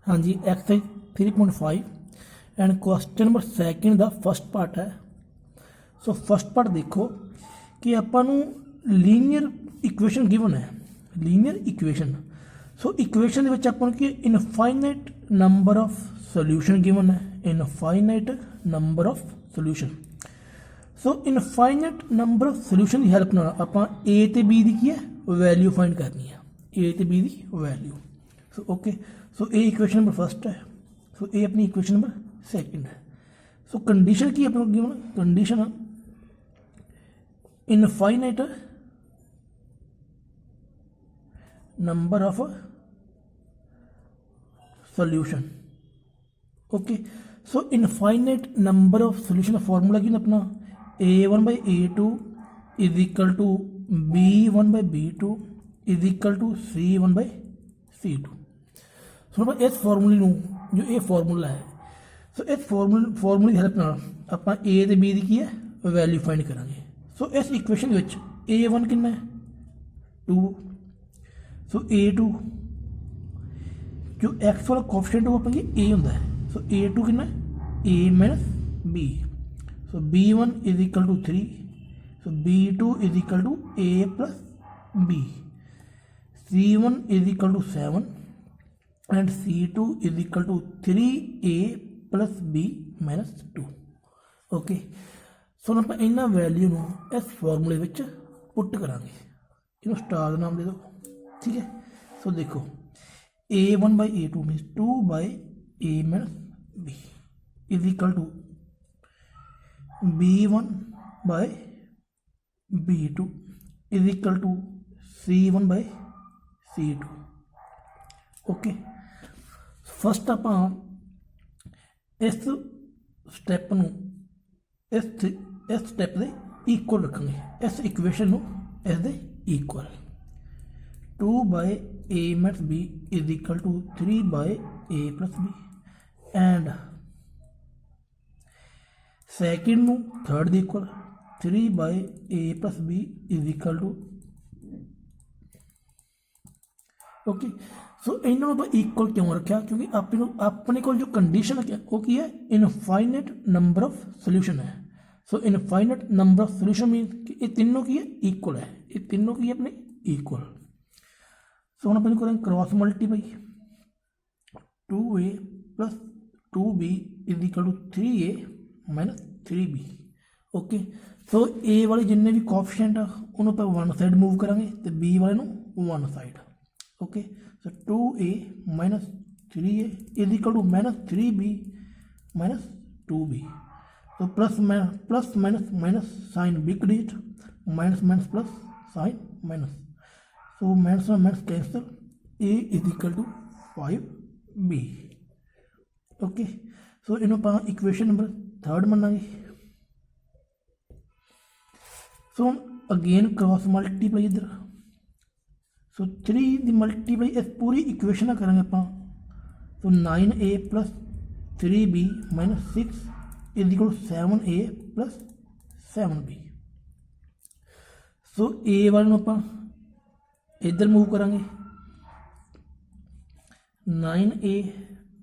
हाँ जी, exercise 3.5 and question number second the first part है। सो फर्स्ट पार्ट देखो कि ਆਪਾਂ ਨੂੰ ਲੀਨੀਅਰ ਇਕੁਏਸ਼ਨ ਗਿਵਨ ਹੈ। ਲੀਨੀਅਰ ਇਕੁਏਸ਼ਨ ਸੋ ਇਕੁਏਸ਼ਨ ਦੇ ਵਿੱਚ ਆਪਾਂ ਨੂੰ ਕੀ infinite number of solution given ਹੈ। Infinite number of solution so infinite number of solution ਦੀ ਹੈਲਪ ਨਾਲ ਆਪਾਂ a ਤੇ b ਦੀ ਕੀ ਹੈ ਵੈਲਿਊ ਫਾइंड ਕਰਨੀ ਹੈ। a ਤੇ b ਦੀ ਵੈਲਿਊ सो ओके सो ए इक्वेशन नंबर फर्स्ट है। सो ए अपनी इक्वेशन नंबर सेकंड है। सो कंडीशन की अपने given condition infinite number of solution. Okay so infinite number of solution का फॉर्मूला की अपना a1/a2 is equal to b1/b2 is equal to c1/c2। So ਆਪਾਂ इस फॉर्मूले जो ये फॉर्मूला है सो इस फॉर्मूले की हेल्प नाल ਆਪਾਂ a ਤੇ b ਦੀ ਕੀ ਹੈ वैल्यू फाइंड करांगे। सो इस इक्वेशन ਵਿੱਚ a1 कितना है 2 सो a2 जो x वाला कोएफिशिएंट वो अपन a ਹੁੰਦਾ है। सो a2 कितना a minus b so b1 is equal to 3 so b2 is equal to a plus b c1 is equal to 7 and C2 is equal to 3a plus b minus 2। Okay so हम आप इन्होंने value में इस फॉर्मूले में put करा in star नाम दे दो ठीक है। सो देखो a1/a2 mean 2/a minus b is equal to b1/b2 is equal to c1/c2। Okay first आप इस स्टैप में इस स्टैप के इक्वल रखेंगे इस इक्वेशन इस दे equal 2/a minus b is equal to 3/a plus b and second third दे equal 3/a plus b is equal to okay. So इन्होंने आप इक्वल क्यों रखा क्योंकि अपने को जो कंडीशन है वो की है इनफाइनाइट नंबर ऑफ सोल्यूशन है। So infinite number of solution mean कि ये तीनों की है इक्वल है ये तीनों की है अपने इक्वल। सो हम अपने करेंगे cross multiply 2a plus 2b is equal to 3a minus 3b। Okay so a वाले जिन्ने भी कोएफिशिएंट उन्होंने आप वन साइड मूव करांगे तो b वाले one side. Okay so 2a minus 3a is equal to minus 3b minus 2b। तो plus minus minus sign big digit minus minus plus sign minus so minus minus cancel a is equal to 5b। Okay so इन्हों आप equation number third मनांगे। So again cross multiply इधर so 3 की multiply इस पूरी equation करेंगे आप तो 9a plus 3b minus 6 is equal to 7a plus 7b। So a वाले आप इधर मूव करेंगे 9a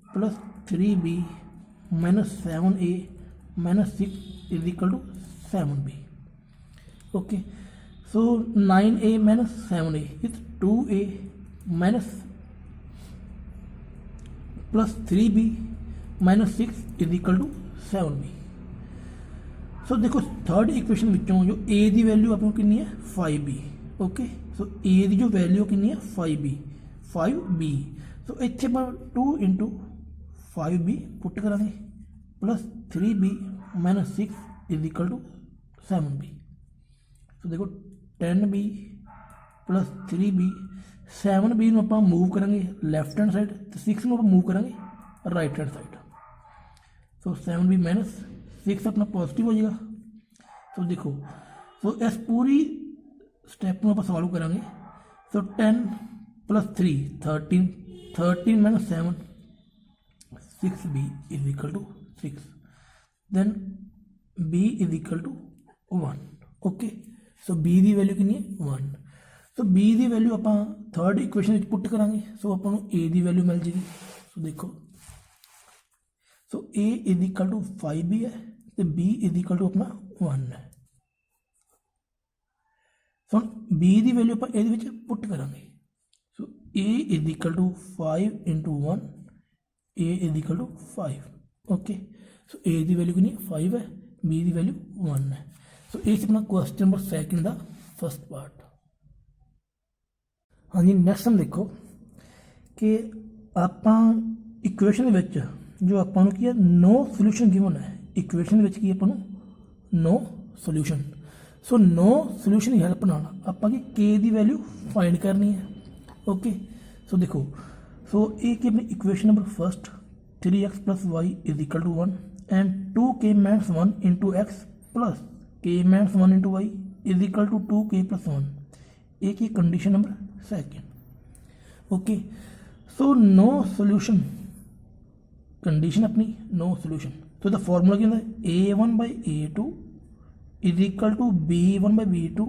plus 3b minus 7a minus 6 is equal to 7b। Okay so 9a minus 7a is 2a minus plus 3b minus 6 is equal to 7b। So देखो third equation विचों जो a की value अपने कितनी है 5b। Okay so a की जो value कितनी है 5b। सो इत्थे आप 2 इंटू 5b पुट करांगे plus 3b minus 6 is equal to 7b। तो देखो 10b प्लस 3b 7b में आप मूव करेंगे लैफ्ट हैंड साइड तो 6 में आप मूव करेंगे राइट हैंड साइड। तो 7b माइनस 6 अपना पॉजिटिव हो जाएगा। तो देखो तो इस पूरी स्टेप में आप सॉल्व करेंगे तो 10 plus 3 13 minus 7 6b is equal to 6 then b is equal to 1। Okay so b की वैल्यू कितनी है 1। सो b की वैल्यू आप थर्ड इक्वेशन पुट करांगे सो अपन a की वैल्यू मिल जाएगी सो देखो सो ए इज इक्वल टू 5b है तो b इज इक्वल टू अपना 1 है। सो हम b की वैल्यू आप ये पुट करांगे। So a is equal to 5 into 1 a is equal to 5 okay. So a की वैल्यू कितनी 5 है b की वैल्यू 1 है। सो ये अपना क्वेश्चन नंबर सैकेंड का फर्स्ट पार्ट। हाँ जी नैक्सट हम देखो कि आप इक्वेशन जो अपन की है नो सोल्यूशन गिवन है इक्वेशन की अपन no solution. So no solution की हेल्प नाल आपां की के की वैल्यू फाइंड करनी है ओके। सो देखो सो ये की अपनी equation number first 3x plus Y is equal to 1 and 2k minus 1 into X plus k minus 1 into Y is equal to 2k plus 1 एक ही condition number second okay. So no solution condition अपनी no solution. तो the formula क्या होता है a1 by a2 is equal to b1 by b2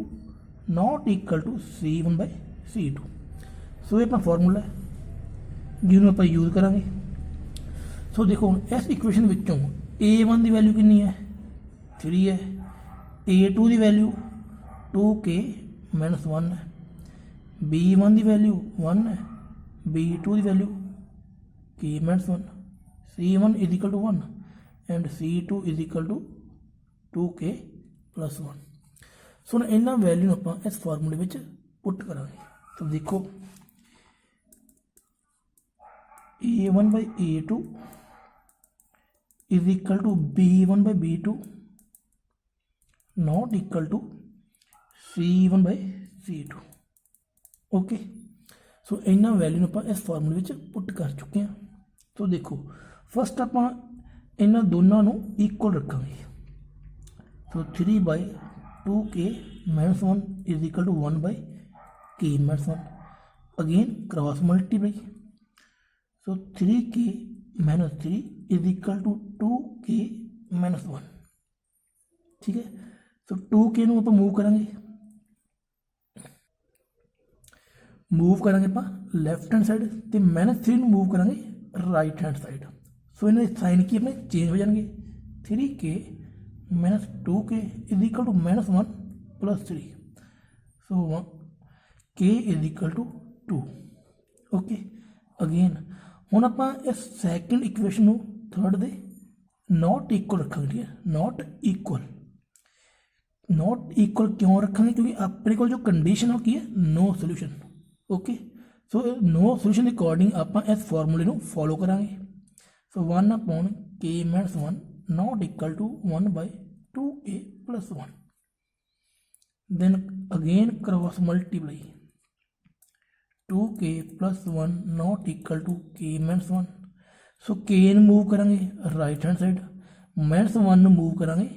not equal to c1 by c2। So ये अपना formula है जिन्होंने आप यूज करांगे। सो देखो इस इक्वेशन विचों a1 की वैल्यू कितनी है 3 है a2 की वैल्यू 2k माइनस 1 है b1 की वैल्यू 1 है b2 की value k minus 1 c1 is equal to 1 and c2 is equal to 2k plus 1। So इन्होंने वैल्यू आप इस फॉर्मूले में पुट करांगे। तो देखो a1 by a2 is equal to b1 by b2 not equal to c1 by c2 okay. So इन्होंने value आप इस फॉर्मूले में पुट कर चुके हैं। तो देखो फस्ट आप इन्होंने दोनों इक्वल रखेंगे। तो 3 by 2k minus 1 is equal to 1 by k minus 1 again cross multiply. So 3k minus 3 is equal to 2k minus 1 ठीक है। तो 2k आप मूव करांगे आप लैफ्ट हैंड साइड तो माइनस 3 मूव करांगे राइट हैंड साइड। सो इन्हें sign की अपने चेंज हो जाएंगे 3k minus 2k is equal to minus 1 plus 3। So k is equal to 2 okay. Again हुण आपां इस सैकेंड इक्वेशन थर्ड दे नॉट इक्वल रखांगे ठीक है। नॉट इक्वल क्यों रखांगे क्योंकि अपने को जो कंडीशन है की है no solution okay. So no solution के अकॉर्डिंग आप इस फॉर्मूले को फॉलो करांगे। So 1 upon k minus 1 not equal to 1 by 2a plus 1 then again cross multiply 2k plus 1 not equal to k minus 1। So k move करांगे right hand side minus 1 move करांगे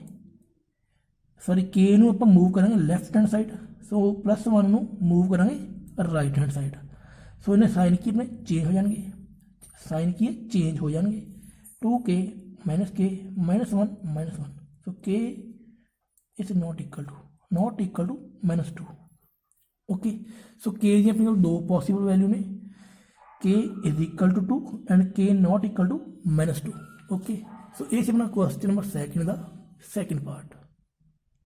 sorry k आप move करांगे left hand side. So plus 1 move करांगे right hand side. So इन्हें sign की अपने change हो जाएंगे साइन की चेंज हो जाएंगे 2k minus 1 minus 1 so k is not equal to minus 2 okay. So k की अपने दो पॉसिबल वैल्यू ने k is equal to 2 and k not equal to minus 2 okay. So ये अपना क्वेश्चन नंबर सेकेंड का second part.